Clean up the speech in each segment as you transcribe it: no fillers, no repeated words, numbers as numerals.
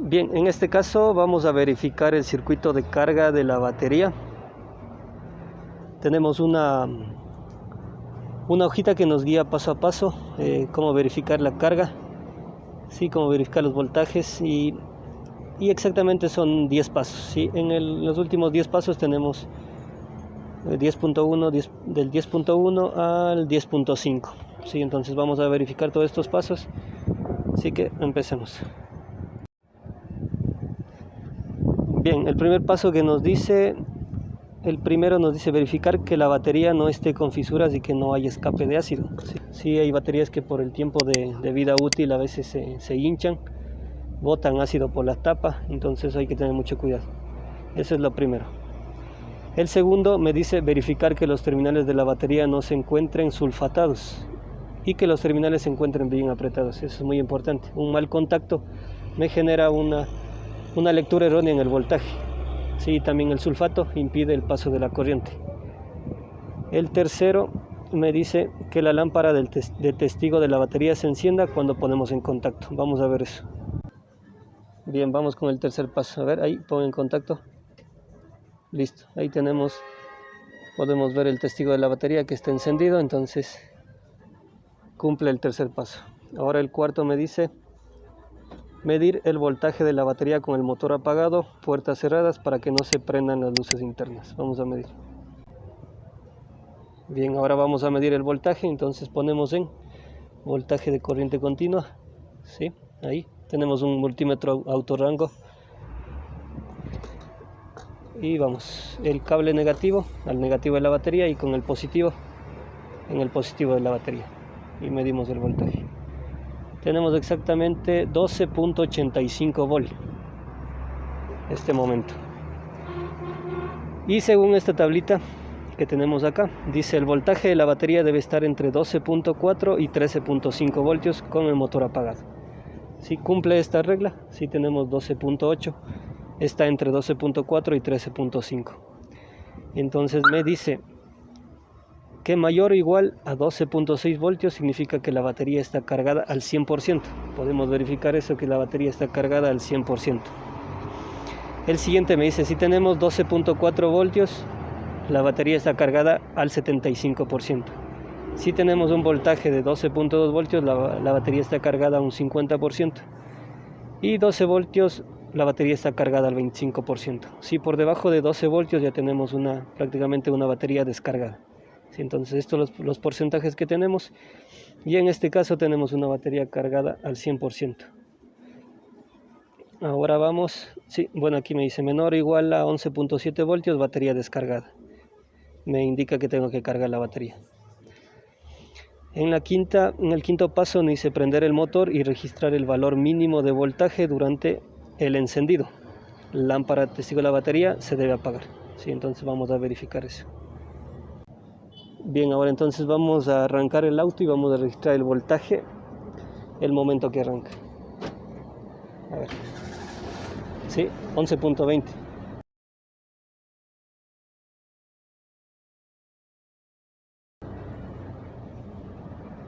Bien, en este caso vamos a verificar el circuito de carga de la batería. Tenemos una hojita que nos guía paso a paso cómo verificar la carga, ¿sí? Cómo verificar los voltajes y exactamente son 10 pasos, ¿sí? Los últimos 10 pasos tenemos 10.1, del 10.1 al 10.5, ¿sí? Entonces vamos a verificar todos estos pasos, así que empecemos. Bien, el primer paso que nos dice, el primero nos dice verificar que la batería no esté con fisuras y que no haya escape de ácido. Sí, hay baterías que por el tiempo de vida útil a veces se hinchan, botan ácido por la tapa, entonces hay que tener mucho cuidado. Eso es lo primero. El segundo me dice verificar que los terminales de la batería no se encuentren sulfatados y que los terminales se encuentren bien apretados. Eso es muy importante. Un mal contacto me genera una lectura errónea en el voltaje. Sí, también el sulfato impide el paso de la corriente. El tercero me dice que la lámpara de testigo de la batería se encienda cuando ponemos en contacto. Vamos a ver eso. Bien, vamos con el tercer paso. A ver, ahí pon en contacto. Listo, ahí podemos ver el testigo de la batería que está encendido, entonces cumple el tercer paso. Ahora el cuarto me dice medir el voltaje de la batería con el motor apagado, puertas cerradas para que no se prendan las luces internas. Vamos a medir. Bien, ahora vamos a medir el voltaje, entonces ponemos en voltaje de corriente continua. ¿Sí? Ahí tenemos un multímetro autorrango. Y vamos, el cable negativo al negativo de la batería y con el positivo en el positivo de la batería. Y medimos el voltaje. Tenemos exactamente 12.85 volt este momento. Y según esta tablita que tenemos acá, dice el voltaje de la batería debe estar entre 12.4 y 13.5 voltios con el motor apagado. Si cumple esta regla, si tenemos 12.8, está entre 12.4 y 13.5. Entonces me dice que mayor o igual a 12.6 voltios significa que la batería está cargada al 100%. Podemos verificar eso, que la batería está cargada al 100%. El siguiente me dice, si tenemos 12.4 voltios, la batería está cargada al 75%. Si tenemos un voltaje de 12.2 voltios, la batería está cargada a un 50%. Y 12 voltios, la batería está cargada al 25%. Si por debajo de 12 voltios ya tenemos prácticamente una batería descargada. ¿Sí? Entonces estos son los porcentajes que tenemos. Y en este caso tenemos una batería cargada al 100%. Ahora vamos, sí, bueno, aquí me dice menor o igual a 11.7 voltios, batería descargada. Me indica que tengo que cargar la batería. En el quinto paso me dice prender el motor y registrar el valor mínimo de voltaje durante el encendido. La lámpara testigo de la batería se debe apagar. Sí, entonces vamos a verificar eso. Bien, ahora entonces vamos a arrancar el auto y vamos a registrar el voltaje el momento que arranca. A ver. Sí, 11.20.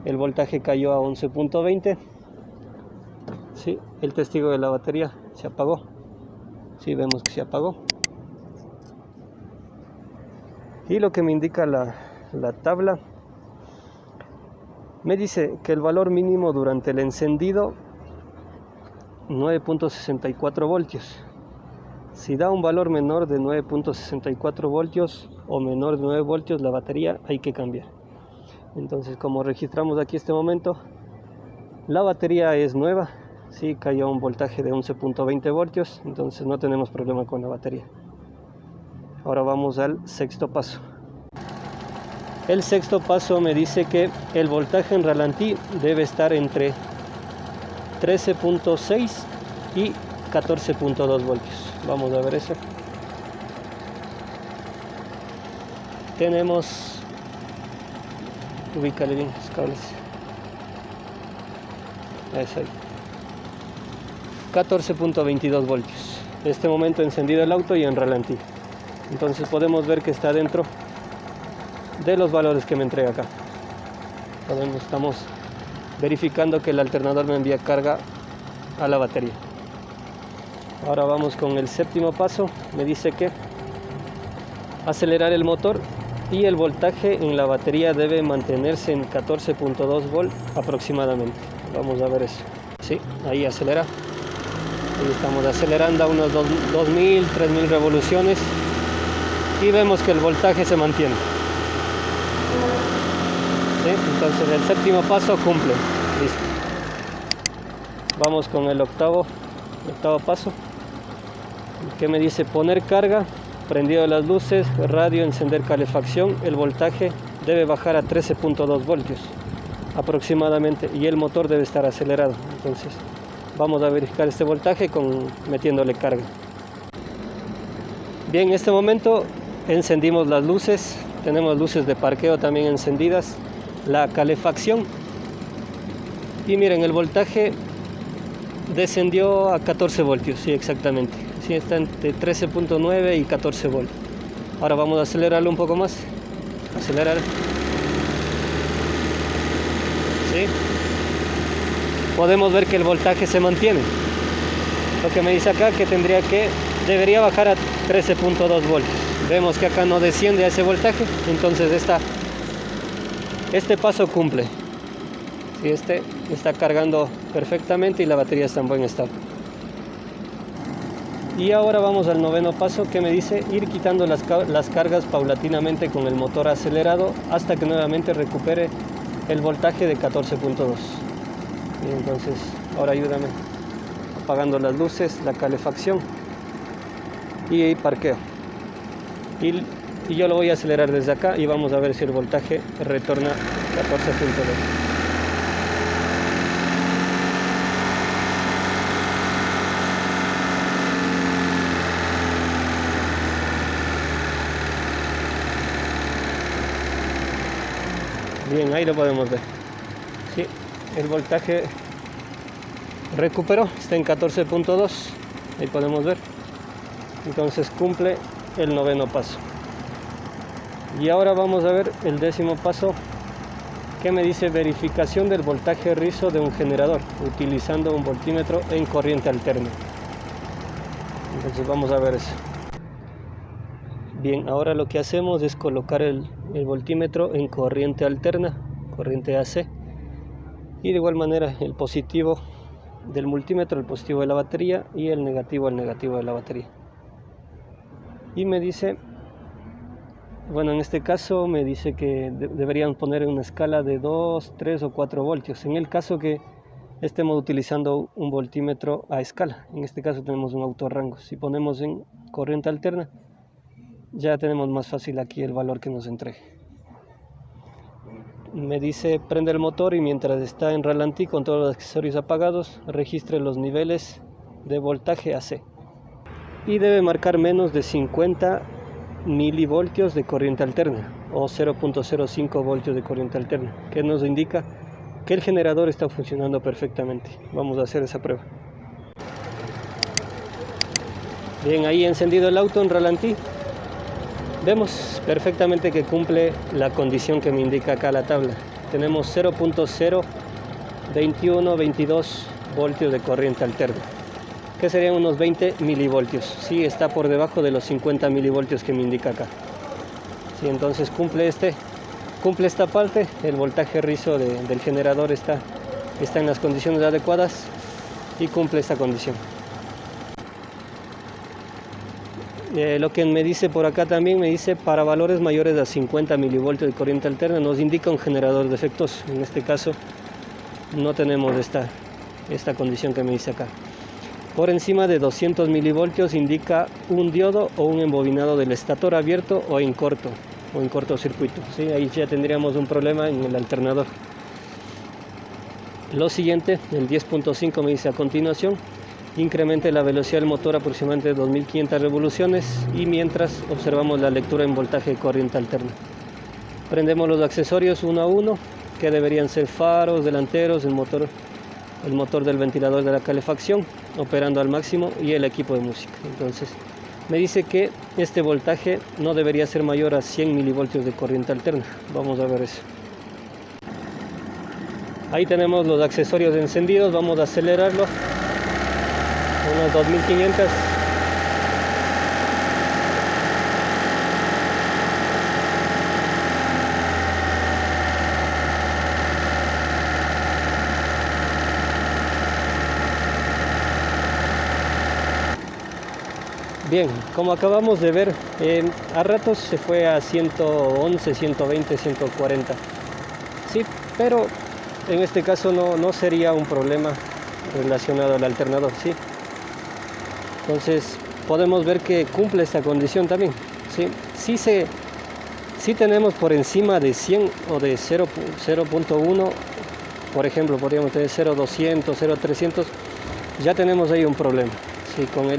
El voltaje cayó a 11.20. Sí, el testigo de la batería se apagó. Sí, vemos que se apagó. Y lo que me indica la tabla me dice que el valor mínimo durante el encendido 9.64 voltios. Si da un valor menor de 9.64 voltios o menor de 9 voltios, la batería hay que cambiar. Entonces, como registramos aquí este momento, la batería es nueva, sí, cayó a un voltaje de 11.20 voltios, entonces no tenemos problema con la batería. Ahora vamos al sexto paso. El sexto paso me dice que el voltaje en ralentí debe estar entre 13.6 y 14.2 voltios. Vamos a ver eso. Tenemos, ubícale bien los cables. Es ahí. 14.22 voltios. En este momento encendido el auto y en ralentí. Entonces podemos ver que está dentro de los valores que me entrega acá. Estamos verificando que el alternador me envía carga a la batería. Ahora vamos con el séptimo paso. Me dice que acelerar el motor y el voltaje en la batería debe mantenerse en 14.2 volt aproximadamente. Vamos a ver eso. Sí, ahí acelera. Ahí estamos acelerando a unos 2000, 3000 revoluciones y vemos que el voltaje se mantiene. ¿Sí? Entonces el séptimo paso cumple. Listo. Vamos con el octavo paso, que me dice poner carga, prendido las luces, radio, encender calefacción. El voltaje debe bajar a 13.2 voltios aproximadamente y el motor debe estar acelerado. Entonces vamos a verificar este voltaje metiéndole carga. Bien, en este momento encendimos las luces, tenemos luces de parqueo también encendidas, la calefacción, y miren, el voltaje descendió a 14 voltios, sí, exactamente. Sí, está entre 13.9 y 14 voltios. Ahora vamos a acelerarlo un poco más. Acelerar. ¿Sí? Podemos ver que el voltaje se mantiene. Lo que me dice acá que debería bajar a 13.2 voltios. Vemos que acá no desciende a ese voltaje, entonces este paso cumple. Sí, este está cargando perfectamente y la batería está en buen estado. Y ahora vamos al noveno paso, que me dice ir quitando las cargas paulatinamente con el motor acelerado hasta que nuevamente recupere el voltaje de 14.2. Y entonces ahora ayúdame apagando las luces, la calefacción y parqueo. Y yo lo voy a acelerar desde acá y vamos a ver si el voltaje retorna 14.2. Bien, ahí lo podemos ver. Sí, el voltaje recuperó, está en 14.2. Ahí podemos ver. Entonces cumple el noveno paso. Y ahora vamos a ver el décimo paso, que me dice verificación del voltaje rizo de un generador utilizando un voltímetro en corriente alterna. Entonces vamos a ver eso. Bien, ahora lo que hacemos es colocar el voltímetro en corriente alterna, corriente AC, y de igual manera el positivo del multímetro, el positivo de la batería, y el negativo de la batería. Y me dice, bueno, en este caso me dice que deberían poner una escala de 2, 3 o 4 voltios, en el caso que estemos utilizando un voltímetro a escala. En este caso tenemos un autorrango. Si ponemos en corriente alterna, ya tenemos más fácil aquí el valor que nos entregue. Me dice prende el motor y mientras está en ralentí con todos los accesorios apagados, registre los niveles de voltaje AC y debe marcar menos de 50 milivoltios de corriente alterna o 0.05 voltios de corriente alterna, que nos indica que el generador está funcionando perfectamente. Vamos a hacer esa prueba. Bien, ahí encendido el auto en ralentí. Vemos perfectamente que cumple la condición que me indica acá la tabla. Tenemos 0.021-22 voltios de corriente alterna, que serían unos 20 milivoltios. Sí, está por debajo de los 50 milivoltios que me indica acá. Sí, entonces cumple esta parte. El voltaje rizo del generador está en las condiciones adecuadas y cumple esta condición. Lo que me dice por acá también, me dice para valores mayores a 50 milivoltios de corriente alterna nos indica un generador defectuoso. En este caso no tenemos esta condición que me dice acá. Por encima de 200 milivoltios indica un diodo o un embobinado del estator abierto o en cortocircuito. ¿Sí? Ahí ya tendríamos un problema en el alternador. Lo siguiente, el 10.5 me dice a continuación, incremente la velocidad del motor aproximadamente de 2500 revoluciones y mientras observamos la lectura en voltaje de corriente alterna. Prendemos los accesorios uno a uno, que deberían ser faros delanteros, el motor del ventilador de la calefacción operando al máximo y el equipo de música. Entonces me dice que este voltaje no debería ser mayor a 100 milivoltios de corriente alterna. Vamos a ver eso. Ahí tenemos los accesorios encendidos, vamos a acelerarlo. unos 2500. Bien, como acabamos de ver, a ratos se fue a 111, 120, 140. Sí, pero en este caso no sería un problema relacionado al alternador, ¿sí? Entonces podemos ver que cumple esta condición también, ¿sí? Si tenemos por encima de 100 o de 0.1, por ejemplo, podríamos tener 0.200, 0.300, ya tenemos ahí un problema, ¿sí? Con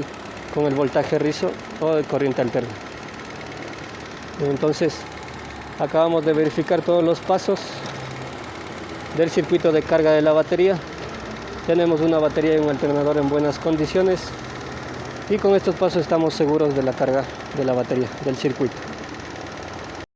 el voltaje rizo o de corriente alterna. Entonces acabamos de verificar todos los pasos del circuito de carga de la batería. Tenemos una batería y un alternador en buenas condiciones y con estos pasos estamos seguros de la carga de la batería del circuito.